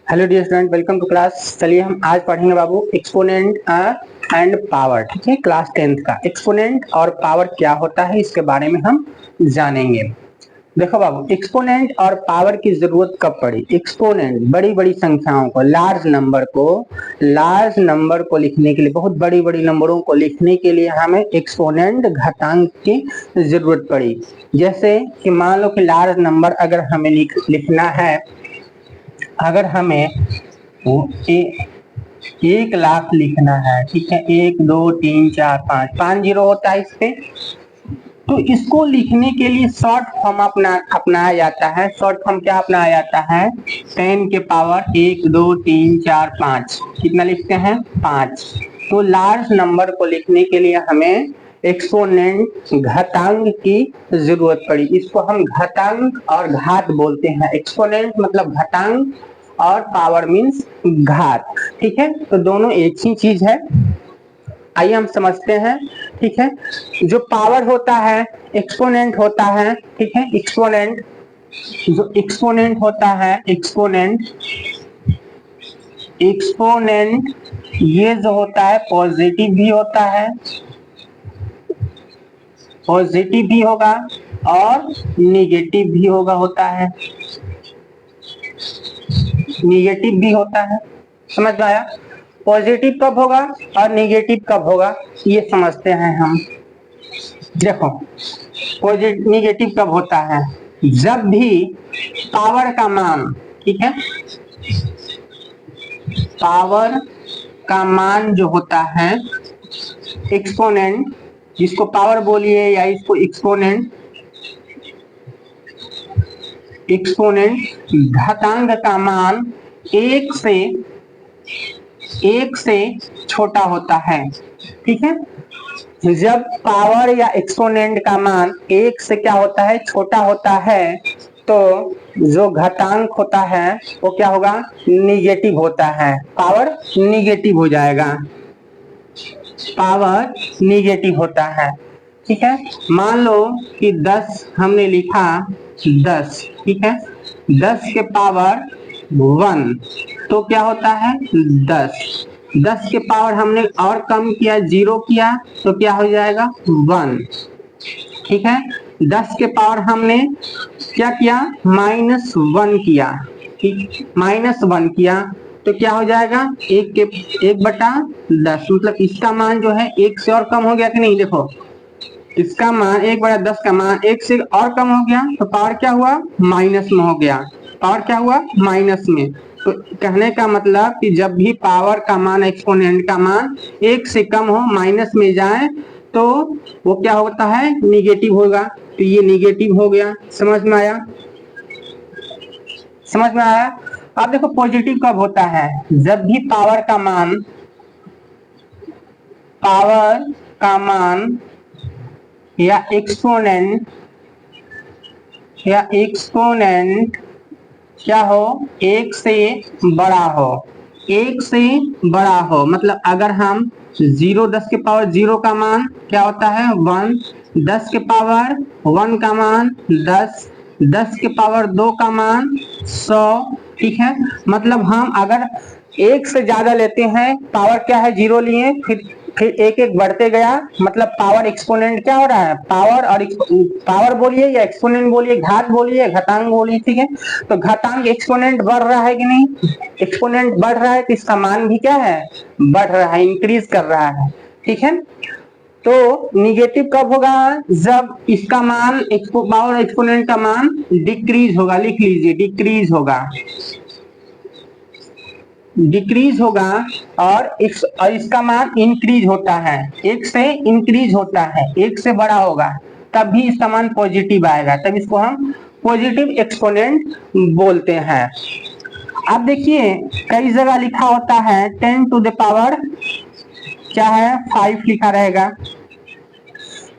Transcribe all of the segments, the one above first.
Hello dear student, welcome to class. चलिए हम आज पढ़ेंगे बाबू एक्सपोनेंट एंड पावर। ठीक है, क्लास 10th का एक्सपोनेंट और पावर क्या होता है इसके बारे में हम जानेंगे। देखो बाबू, एक्सपोनेंट और पावर की जरूरत कब पड़ी। एक्सपोनेंट बड़ी बड़ी संख्याओं को, लार्ज नंबर को लिखने के लिए, बहुत बड़ी बड़ी नंबरों को लिखने के लिए हमें एक्सपोनेंट घातांक की जरूरत पड़ी। जैसे कि मान लो कि लार्ज नंबर अगर हमें लिखना है, अगर हमें 1 लाख लिखना है, ठीक है, 1 2 3 4 5 5 जीरो होता है इस पे, तो इसको लिखने के लिए शॉर्ट फॉर्म अपनाया जाता है। शॉर्ट फॉर्म क्या अपनाया जाता है? 10 के पावर 1 2 3 4 5। कितना लिखते हैं? 5। तो लार्ज नंबर को लिखने के लिए हमें एक्सपोनेंट घातांक की जरूरत पड़ी। इसको हम घातांक और घात बोलते हैं। एक्सपोनेंट मतलब घातांक और पावर मीन्स घात। ठीक है, तो दोनों एक ही चीज है। आइए हम समझते हैं। ठीक है, जो पावर होता है एक्सपोनेंट होता है। ठीक है, एक्सपोनेंट जो एक्सपोनेंट होता है, एक्सपोनेंट ये जो होता है पॉजिटिव भी होता है, पॉजिटिव भी होगा और निगेटिव भी होता है, निगेटिव भी होता है। समझ में आया? पॉजिटिव कब होगा और निगेटिव कब होगा ये समझते हैं हम। देखो, पॉजिटिव निगेटिव कब होता है? जब भी पावर का मान, ठीक है, पावर का मान जो होता है एक्सपोनेंट, जिसको पावर बोलिए या इसको एक्सपोनेंट घातांक का मान एक से छोटा होता है। ठीक है, जब पावर या एक्सपोनेंट का मान एक से क्या होता है? छोटा होता है, तो जो घातांक होता है वो क्या होगा? निगेटिव होता है। पावर निगेटिव हो जाएगा, पावर निगेटिव होता है। ठीक है, मान लो कि 10 हमने लिखा 10, ठीक है, 10 के पावर 1, तो क्या होता है? 10। 10 के पावर हमने और कम किया, 0 किया, तो क्या हो जाएगा? 1। ठीक है, 10 के पावर हमने क्या किया? -1 किया। ठीक, -1 किया तो क्या हो जाएगा? 1/10। मतलब इसका मान जो है 1 से और कम हो गया कि नहीं? देखो, इसका मान 1/10 का मान 1 से और कम हो गया, तो पावर क्या हुआ? माइनस में हो गया। पावर क्या हुआ? माइनस में। तो कहने का मतलब कि जब भी पावर का मान, एक्सपोनेंट का मान 1 से कम हो, माइनस में जाए, तो वो क्या होता है? निगेटिव होगा। तो ये निगेटिव हो गया। समझ में आया? समझ में आया? अब देखो, पॉजिटिव कब होता है? जब भी पावर का मान या एक्सपोनेंट क्या हो? 1 से बड़ा हो। 1 से बड़ा हो मतलब अगर हम 10 के पावर 0 का मान क्या होता है? 1। 10 के पावर 1 का मान 10। 10 के पावर 2 का मान 100। ठीक है, मतलब हम अगर 1 से ज्यादा लेते हैं, पावर क्या है? 0 लिए, फिर एक एक बढ़ते गया, मतलब पावर एक्सपोनेंट क्या हो रहा है? पावर बोलिए या एक्सपोनेंट बोलिए, घात बोलिए, घातांक बोलिए। ठीक है, तो घातांक एक्सपोनेंट बढ़ रहा है कि नहीं? एक्सपोनेंट बढ़ रहा है तो इसका मान भी क्या है? बढ़ रहा है, इंक्रीज कर रहा है। ठीक है, तो निगेटिव कब होगा? जब इसका मान, पावर एक्सपोनेंट का मान डिक्रीज होगा। लिख लीजिए, डिक्रीज होगा और इसका मान इंक्रीज होता है। 1 से इंक्रीज होता है, 1 से बड़ा होगा, तब भी इसका मान पॉजिटिव आएगा, तब इसको हम पॉजिटिव एक्सपोनेंट बोलते हैं। अब देखिए, कई जगह लिखा होता है 10 टू द पावर क्या है? 5 लिखा रहेगा।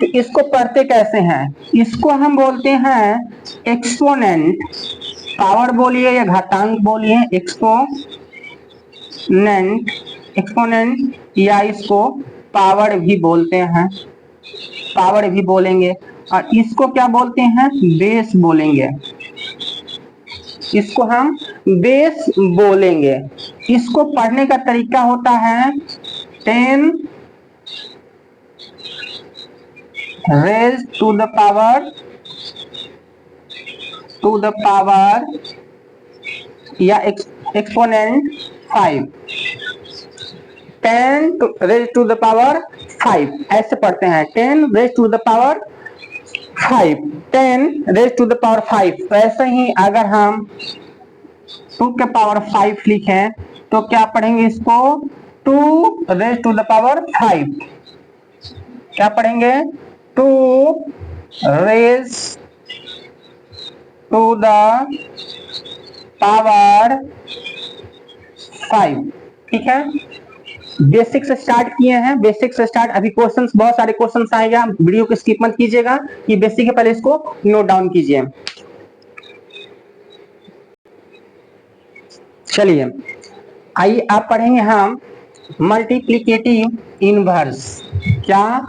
तो इसको पढ़ते कैसे हैं? इसको हम बोलते हैं एक्सपोनेंट। पावर बोलिए या घातांक बोलिए, एक्सपोनेंट या इसको पावर भी बोलते हैं, पावर भी बोलेंगे। और इसको क्या बोलते हैं? बेस बोलेंगे। इसको हम बेस बोलेंगे। इसको पढ़ने का तरीका होता है 10 रेज टू द पावर या exponent 5, 10 raise to the power 5 ऐसे पढ़ते हैं। 10 raise to the power 5, 10 raise to the power 5। वैसे ही अगर हम 2 के पावर 5 लिखें तो क्या पढ़ेंगे इसको? 2 रेज टू द पावर 5। क्या पढ़ेंगे? 2 रेज टू द पावर 5। ठीक है, बेसिक से स्टार्ट किए हैं, बेसिक से स्टार्ट। अभी क्वेश्चंस, बहुत सारे क्वेश्चंस आएगा, वीडियो को स्किप मत कीजिएगा। ये बेसिक है, पहले इसको नोट डाउन कीजिए। चलिए आइए आप पढ़ेंगे हम मल्टीप्लिकेटिव इनवर्स। क्या?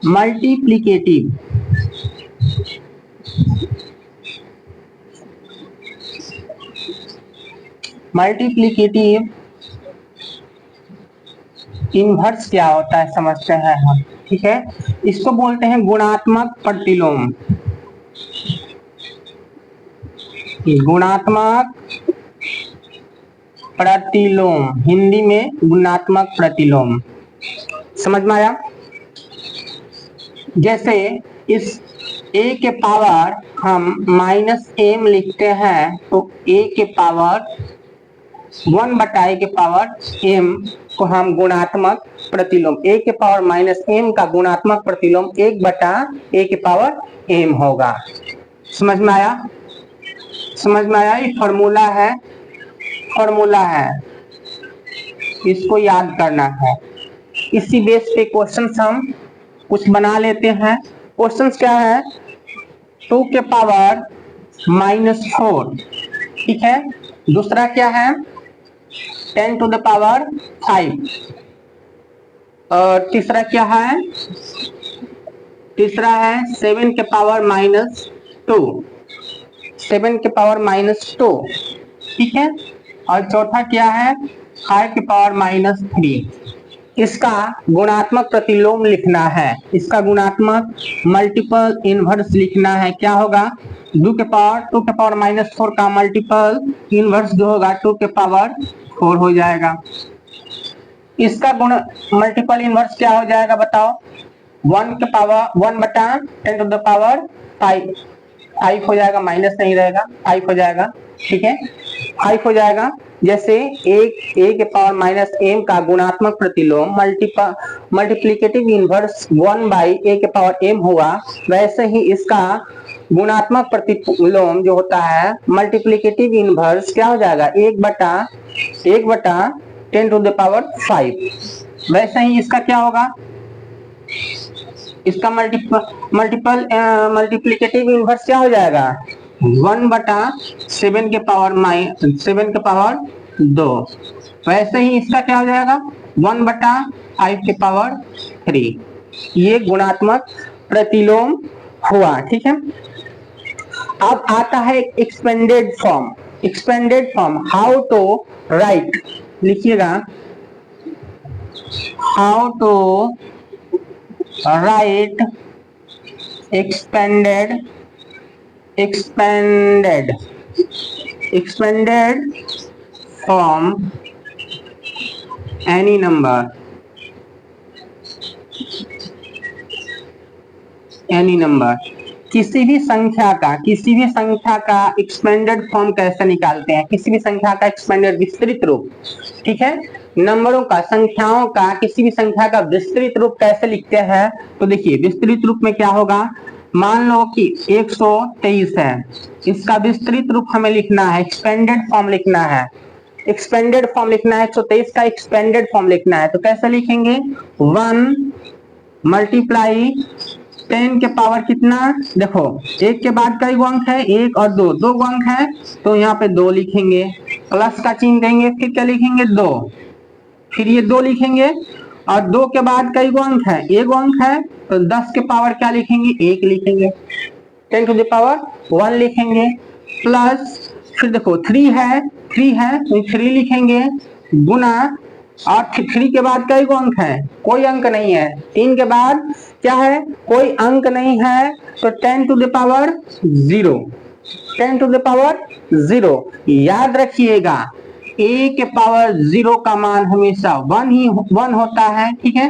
मल्टीप्लिकेटिव इनवर्स क्या होता है समझते हैं हम। ठीक है, इसको बोलते हैं गुणात्मक प्रतिलोम। गुणात्मक प्रतिलोम, हिंदी में गुणात्मक प्रतिलोम। समझ में आया? जैसे इस a के पावर हम -m लिखते हैं तो a के पावर 1/a के पावर m को हम गुणात्मक प्रतिलोम, a के पावर -m का गुणात्मक प्रतिलोम 1/a के पावर m होगा। समझ में आया? समझ में आया? ये फॉर्मूला है, इसको याद करना है। इसी बेस पे क्वेश्चंस हम कुछ बना लेते हैं। क्वेश्चंस क्या है? 2 के पावर -4। ठीक है, दूसरा क्या है? 10 टू द पावर 5। और तीसरा क्या है? तीसरा है 7 के पावर -2, 7 के पावर -2। ठीक है, और चौथा क्या है? 5 के पावर -3। इसका गुणात्मक प्रतिलोम लिखना है, इसका गुणात्मक मल्टीपल इनवर्स लिखना है। क्या होगा? 2 के पावर -4 का मल्टीपल इनवर्स जो होगा 2 के पावर 4 हो जाएगा। इसका गुण मल्टीपल इनवर्स क्या हो जाएगा बताओ? 1/10 टू द पावर 5 हो जाएगा, माइनस नहीं रहेगा, 5 हो जाएगा। ठीक है, 5 हो जाएगा। जैसे a के पावर -m का गुणात्मक प्रतिलोम मल्टीप्लिकेटिव इनवर्स 1/a के पावर m हुआ, वैसे ही इसका गुणात्मक प्रतिलोम जो होता है मल्टीप्लिकेटिव इनवर्स क्या हो जाएगा? 1/10 टू द पावर 5। वैसे ही इसका क्या होगा? इसका मल्टीप्लिकेटिव इनवर्स क्या हो जाएगा? 1/7 के पावर 2। वैसे ही इसका क्या हो जाएगा? 1/5 के पावर 3। ये गुणात्मक प्रतिलोम हुआ। ठीक है, अब आता है expanded form. How to write, लिखिएगा, how to write expanded from any number, किसी भी संख्या का एक्सपेंडेड फॉर्म कैसे निकालते हैं? किसी भी संख्या का एक्सपेंडेड विस्तृत रूप। ठीक है, नंबरों का, संख्याओं का, किसी भी संख्या का विस्तृत रूप कैसे लिखते हैं? तो देखिए विस्तृत रूप में क्या होगा? मान लो कि 123 है, इसका विस्तृत रूप हमें लिखना है, एक्सपेंडेड फॉर्म लिखना है। 123 का एक्सपेंडेड फॉर्म लिखना है, तो कैसे लिखेंगे? 1 मल्टीप्लाई 10 के पावर कितना? देखो 1 के बाद कई गो अंक है? 1 और 2, 2 गो अंक है, तो यहाँ पे 2 लिखेंगे, प्लस का चिन्ह देंगे, फिर क्या लिखेंगे? 2, फिर ये 2 लिखेंगे, और 2 के बाद कई गो अंक है? 1 गो अंक है, तो 10 के पावर क्या लिखेंगे? 1 लिखेंगे, 10 टू द पावर 1 लिखेंगे, प्लस फिर देखो 3 है तो 3 लिखेंगे गुना, और 3 के बाद कई को अंक है, कोई अंक नहीं है। 3 के बाद क्या है, कोई अंक नहीं है, तो 10 to the power 0, 10 to the power 0। याद रखिएगा a के पावर 0 का मान हमेशा 1 होता है, ठीक है।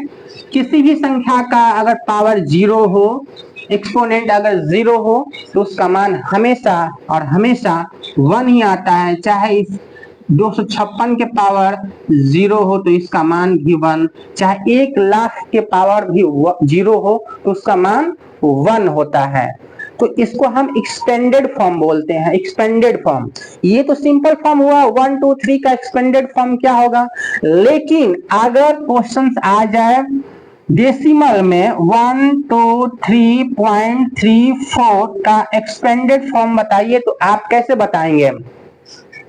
किसी भी संख्या का अगर पावर 0 हो, एक्सपोनेंट अगर 0 हो, तो उसका मान हमेशा और हमेशा 1 ही आता है। चाहे इस 256 के पावर 0 हो तो इसका मान भी 1, चाहे 1,00,000 के पावर भी 0 हो तो उसका मान 1 होता है। तो इसको हम एक्सपेंडेड फॉर्म बोलते हैं, एक्सपेंडेड फॉर्म। ये तो सिंपल फॉर्म हुआ, 1 2 3 का एक्सपेंडेड फॉर्म क्या होगा। लेकिन अगर क्वेश्चंस आ जाए डेसिमल में 123.34 का एक्सपेंडेड फॉर्म बताइए, तो आप कैसे बताएंगे।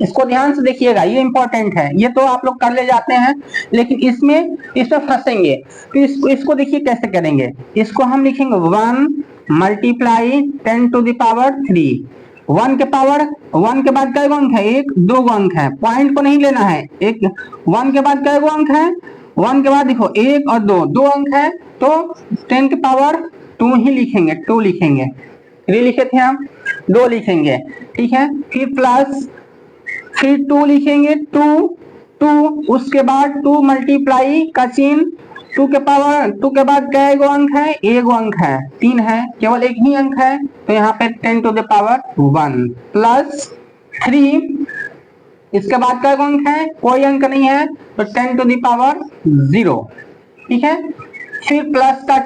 इसको ध्यान से देखिएगा, ये इंपॉर्टेंट है। ये तो आप लोग कर ले जाते हैं, लेकिन इसमें फंसेंगे। तो इसको देखिए कैसे करेंगे। इसको हम लिखेंगे 1 मल्टीप्लाई 10 टू द पावर 3। 1 के पावर 1 के बाद कई अंक है, 1 2 अंक है, पॉइंट को नहीं लेना है। 1 के बाद कई अंक है, 1 के बाद देखो 1 और 2 अंक है, तो 10 के पावर 2 ही लिखेंगे, 2 लिखेंगे। 3 लिखे थे हम, 2 लिखेंगे, ठीक है। फिर प्लस, फिर 2 लिखेंगे, 2 उसके बाद 2 मल्टीप्लाई का चिन्ह, 2 के पावर 2 के बाद कै गो अंक है, 1 अंक है, 3 है, केवल एक ही अंक है, तो यहाँ पे 10 टू द पावर 1 प्लस 3। इसके बाद कै गो अंक है, कोई अंक नहीं है, तो 10 टू द पावर 0, ठीक है। फिर प्लस का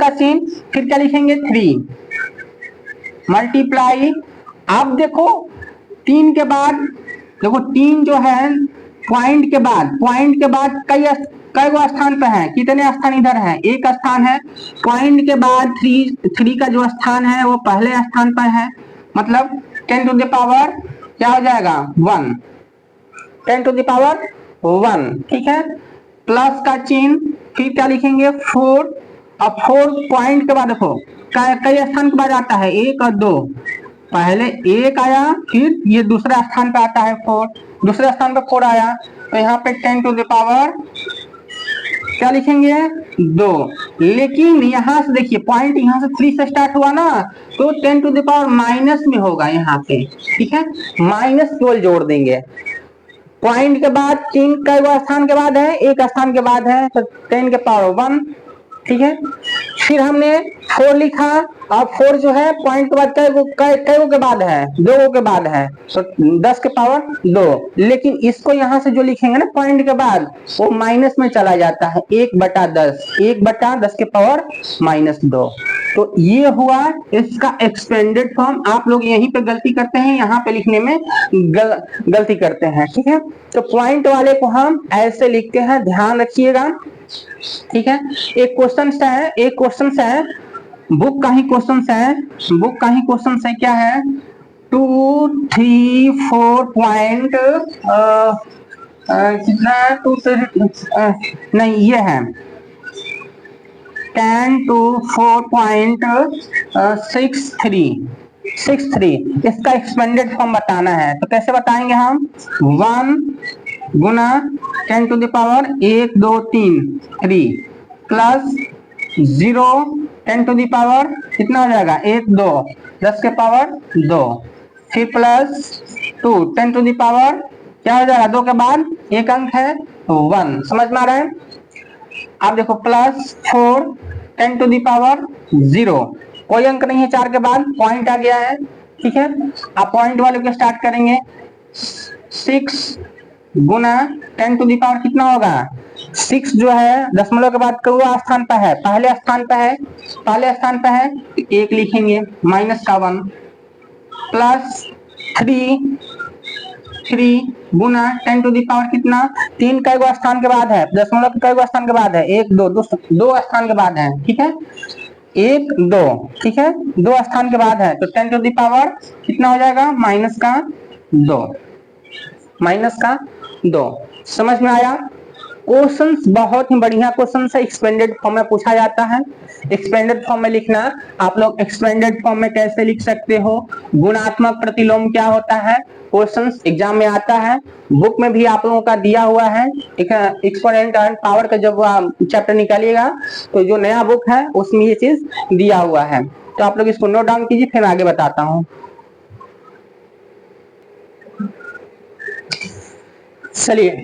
चिन्ह, फिर क्या लिखेंगे 3 मल्टीप्लाई। अब देखो 3 के बाद, देखो 3 जो है पॉइंट के बाद कई गो स्थान पे है, कितने स्थान इधर है, एक स्थान है। पॉइंट के बाद 3 का जो स्थान है वो पहले स्थान पर है, मतलब 10 टू द पावर क्या हो जाएगा 1, 10 टू द पावर 1, ठीक है। प्लस का चिन्ह, फिर क्या लिखेंगे 4। अब 4 पॉइंट के बाद देखो कई स्थान के बाद आता है, 1 और 2, पहले 1 आया, फिर ये दूसरा स्थान पे आता है 4, दूसरे स्थान पे 4 आया, तो यहाँ पे 10 टू द पावर क्या लिखेंगे 2। लेकिन यहाँ से देखिए पॉइंट यहाँ से 3 से स्टार्ट हुआ ना, तो 10 टू द पावर माइनस में होगा यहाँ पे, ठीक है। माइनस केवल जोड़ देंगे। पॉइंट के बाद 3 कई स्थान के बाद है, एक स्थान के बाद है, तो 10 के पावर 1, ठीक है। फिर हमने 4 लिखा, अब 4 जो है पॉइंट के बाद कई के बाद है, 2 के बाद है, तो 10 के पावर 2। लेकिन इसको यहाँ से जो लिखेंगे ना पॉइंट के बाद, वो माइनस में चला जाता है, 1/10, 1/10 के पावर -2। तो ये हुआ इसका एक्सपेंडेड फॉर्म। आप लोग यहीं पे गलती करते हैं, यहाँ पे लिखने में गलती करते हैं, ठीक है। तो पॉइंट वाले को हम ऐसे लिखते हैं, ध्यान रखिएगा, ठीक है। एक क्वेश्चन है, बुक का ही क्वेश्चन है, क्या है 2 3 4 पॉइंट कितना 2 नहीं, ये है 10 to 4.63। इसका एक्सपेंडेड फॉर्म बताना है, तो कैसे बताएंगे हम, 1 गुना 10 to the power 1 2 3 3 plus 0 10 to the power कितना हो जाएगा 1 2 10 के पावर 2, फिर प्लस 2 10 टू द पावर क्या हो जाएगा, 2 के बाद एक अंक है 1। समझ में आ रहा है। अब देखो प्लस 4 10 टू द पावर 0, कोई अंक नहीं है, 4 के बाद पॉइंट आ गया है, ठीक है। आप पॉइंट वाले को स्टार्ट करेंगे, 6 गुना 10 टू द पावर कितना होगा, 6 जो है दशमलव के बाद कौन स्थान पर है, पहले स्थान पर है, 1 लिखेंगे माइनस का 1 प्लस 3 गुना 10 टू द पावर कितना, 3 कई गो स्थान के बाद है, दशमलव के कई गो स्थान के बाद है, 1 2 स्थान के बाद है, ठीक है, 1 2, ठीक है, 2 स्थान के बाद है, तो 10 टू द पावर कितना हो जाएगा माइनस का 2। समझ में आया। क्वेश्चंस बहुत ही बढ़िया क्वेश्चन है, एक्सपेंडेड फॉर्म में पूछा जाता है। एक्सपेंडेड फॉर्म में लिखना, आप लोग एक्सपेंडेड फॉर्म में कैसे लिख सकते हो, गुणात्मक प्रतिलोम क्या होता है, क्वेश्चंस एग्जाम में आता है, बुक में भी आप लोगों का दिया हुआ है। एक्सपोनेंट एंड पावर का जब चैप्टर निकालिएगा तो जो नया बुक है उसमें ये चीज दिया हुआ है, तो आप लोग इसको नोट डाउन कीजिए, फिर आगे बताता हूं। चलिए,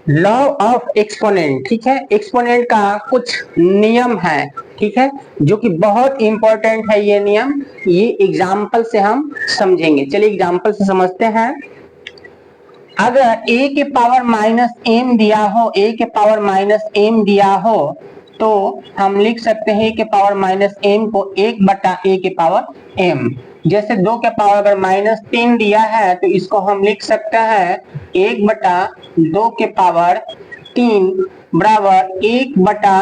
लॉ ऑफ एक्सपोनेंट, ठीक है, एक्सपोनेंट का कुछ नियम है, ठीक है, जो कि बहुत इंपॉर्टेंट है ये नियम, ये एग्जाम्पल से हम समझेंगे। चलिए एग्जाम्पल से समझते हैं। अगर a के पावर माइनस एम दिया हो, a के पावर माइनस एम दिया हो, तो हम लिख सकते हैं a के पावर माइनस एम को 1 बटा a के पावर m। जैसे 2 के पावर अगर माइनस 3 दिया है तो इसको हम लिख सकते हैं 1 बटा 2 के पावर 3 बराबर 1 बटा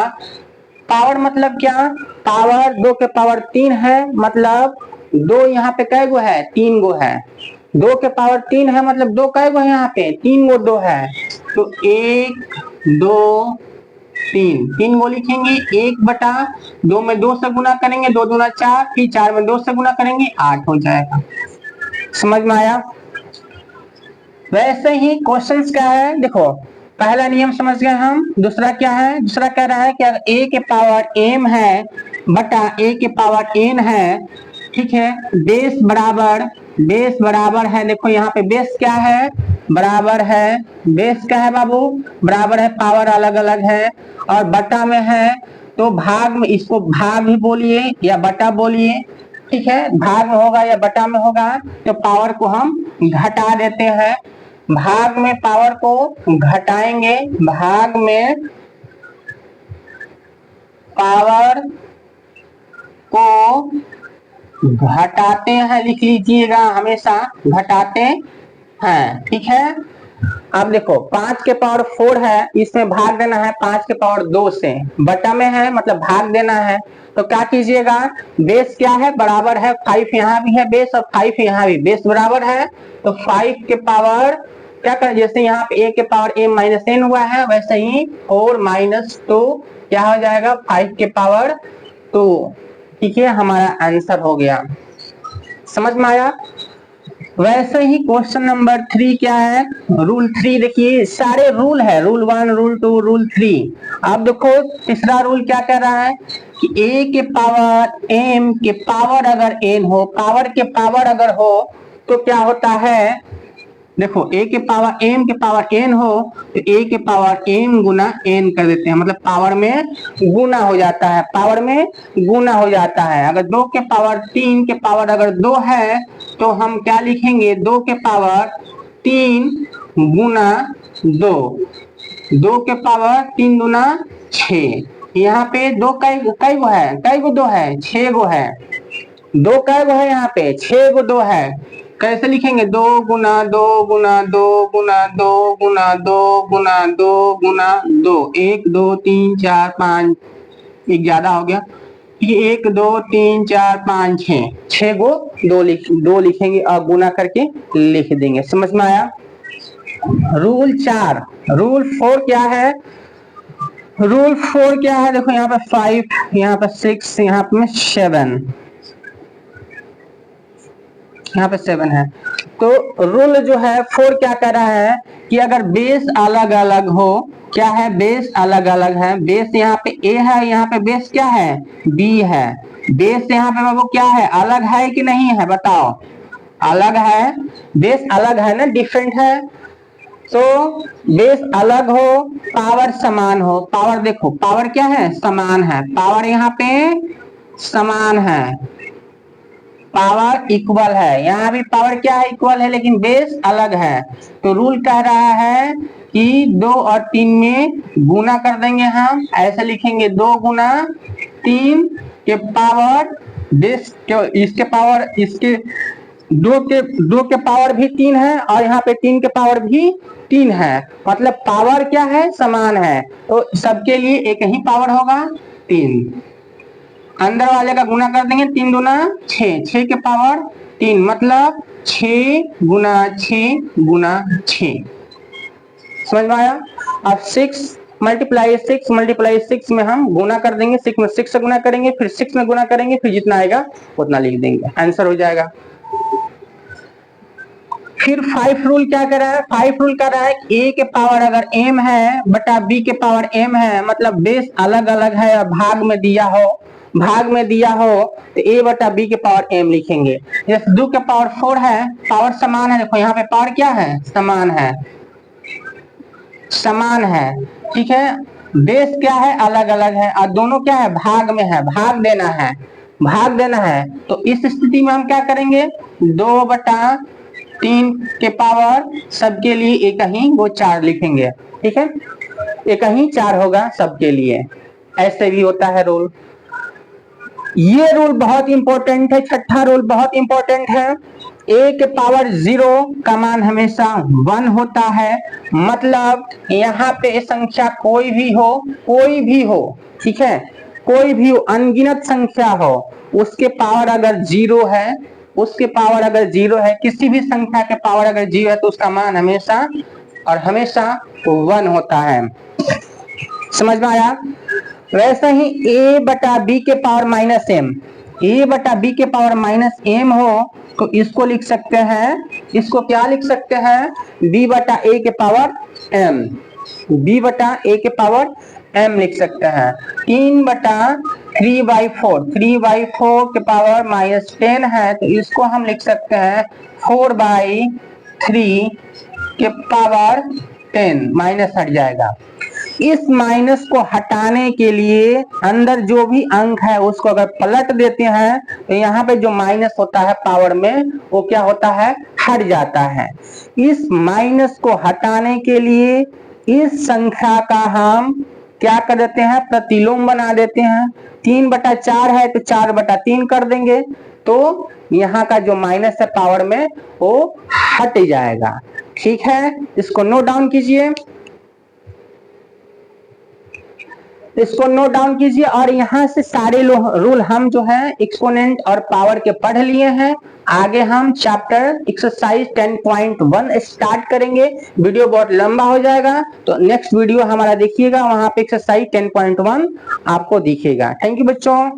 पावर, मतलब क्या, पावर 2 के पावर 3 है, मतलब 2 यहाँ पे कै गो है, 3 गो है, 2 के पावर 3 है मतलब 2 कै गो है यहाँ पे, 3 गो 2 है, तो 1 2 3 गो लिखेंगे। 1 बटा 2 में 2 से गुना करेंगे, 2 दूना 4, फिर 4 में 2 से गुना करेंगे 8 हो जाएगा। समझ में आया? वैसे ही क्वेश्चंस क्या है, देखो पहला नियम समझ गए हम, दूसरा क्या है, दूसरा कह रहा है कि अगर a के पावर m है बटा a के पावर n है, ठीक है, बेस बराबर है, देखो यहाँ पे बेस क्या है, बराबर है, बेस क्या है बाबू, बराबर है, पावर अलग अलग है, और बटा में है तो भाग में, इसको भाग भी बोलिए या बटा बोलिए, ठीक है, भाग में होगा या बटा में होगा तो पावर को हम घटा देते हैं, भाग में पावर को घटाएंगे, भाग में पावर को घटाते हैं, लिख लीजिएगा, हमेशा घटाते हैं, ठीक है। अब देखो 5 के पावर 4 है, इसमें भाग देना है 5 के पावर 2 से, बटा में है मतलब भाग देना है, तो क्या कीजिएगा, बेस क्या है, बराबर है 5, यहाँ भी है बेस और 5 यहाँ भी, बेस बराबर है तो 5 के पावर क्या कर, जैसे यहाँ पे a के पावर m माइनस n हुआ है, वैसे ही 4 माइनस 2 क्या हो जाएगा, 5 के पावर 2, ठीक है, हमारा आंसर हो गया। समझ में आया? वैसे ही क्वेश्चन नंबर 3 क्या है, रूल 3, देखिए सारे रूल है, रूल 1 रूल 2 रूल 3। अब देखो तीसरा रूल क्या कह रहा है कि a के पावर m के पावर अगर n हो, पावर के पावर अगर हो तो क्या होता है, देखो a के पावर m के पावर n हो तो a के पावर m गुना n कर देते हैं, मतलब पावर में गुना हो जाता है, पावर में गुना हो जाता है। अगर 2 के पावर 3 के पावर अगर 2 है तो हम क्या लिखेंगे, 2 के पावर 3 गुना 2, 2 के पावर 3 गुना 6, यहाँ पे 2 कई गो है, कई गो 2 है, 6 गो है, 2 कै गो है, यहाँ पे 6 गो 2 है, कैसे लिखेंगे, 2 गुना 2 गुना 2 गुना 2 गुना 2 गुना 2 गुना 2, 1 2 3 4 5, एक ज्यादा हो गया, 1 2 3 4 5 6 गो 2 लिखेंगे और गुना करके लिख देंगे। समझ में आया? रूल 4, रूल 4 क्या है, रूल 4 क्या है, देखो यहाँ पे 5, यहाँ पे 6, यहाँ पे 7, यहाँ पे 7 है, तो रूल जो है 4 क्या कर रहा है कि अगर बेस अलग अलग हो, क्या है, बेस अलग अलग है, बेस यहाँ पे a है, यहाँ पे बेस क्या है, b है, बेस यहाँ पे वो क्या है, अलग है कि नहीं है, बताओ, अलग है, बेस अलग है ना, डिफरेंट है, तो बेस अलग हो, पावर समान हो, पावर देखो पावर क्या है, समान है, पावर यहाँ पे समान है, पावर इक्वल है, यहाँ भी पावर क्या है, इक्वल है, लेकिन बेस अलग है, तो रूल कह रहा है कि 2 और 3 में गुना कर देंगे, हम ऐसे लिखेंगे 2 गुना 3 के पावर बेस, इसके पावर, इसके 2 के पावर भी 3 है और यहाँ पे 3 के पावर भी 3 है, मतलब पावर क्या है, समान है, तो सबके लिए एक ही पावर होगा 3, अंदर वाले का गुना कर देंगे, 3 गुना 6, 6 के पावर 3, मतलब 6 गुना 6 गुना 6। समझ में आया? अब 6 मल्टीप्लाई 6 में हम गुना कर देंगे, 6 में 6 से गुना करेंगे, फिर 6 में गुना करेंगे, फिर जितना आएगा उतना लिख देंगे, आंसर हो जाएगा। फिर 5 रूल क्या कर रहा है, 5 रूल कर रहा है a के पावर अगर m है बटा b के पावर m है, मतलब बेस अलग अलग है और भाग में दिया हो तो a बटा b के पावर m लिखेंगे। जैसे 2 के पावर 4 है, पावर समान है, देखो यहाँ पे पावर क्या है, समान है, ठीक है। बेस क्या है, अलग अलग है, और दोनों क्या है, भाग में है, भाग देना है। तो इस स्थिति में हम क्या करेंगे, 2/3 के पावर सबके लिए एक ही वो 4 लिखेंगे, ठीक है, एक ही 4 होगा सबके लिए। ऐसे भी होता है रूल। ये रूल बहुत इंपॉर्टेंट है, छठा रूल बहुत इंपॉर्टेंट है। a के पावर 0 का मान हमेशा 1 होता है, मतलब यहाँ पे संख्या कोई भी हो, ठीक है, कोई भी अनगिनत संख्या हो, उसके पावर अगर 0 है, किसी भी संख्या के पावर अगर 0 है तो उसका मान हमेशा 1 होता है। समझ में आया। वैसे ही a बटा b के पावर -m हो तो इसको लिख सकते हैं, इसको क्या लिख सकते हैं, b बटा a के पावर m लिख सकते हैं। 3/4 के पावर -10 है तो इसको हम लिख सकते हैं 4/3 के पावर 10, माइनस हट जाएगा। इस माइनस को हटाने के लिए अंदर जो भी अंक है उसको अगर पलट देते हैं तो यहाँ पे जो माइनस होता है पावर में वो क्या होता है, हट जाता है। इस माइनस को हटाने के लिए इस संख्या का हम क्या कर देते हैं, प्रतिलोम बना देते हैं। 3/4 है तो 4/3 कर देंगे, तो यहाँ का जो माइनस है पावर में वो हट जाएगा, ठीक है। इसको नोट डाउन कीजिए, और यहाँ से सारे रूल हम जो है एक्सपोनेंट और पावर के पढ़ लिए हैं। आगे हम चैप्टर एक्सरसाइज 10.1 स्टार्ट करेंगे। वीडियो बहुत लंबा हो जाएगा तो नेक्स्ट वीडियो हमारा देखिएगा, वहां पे एक्सरसाइज 10.1 आपको दिखेगा। थैंक यू बच्चों।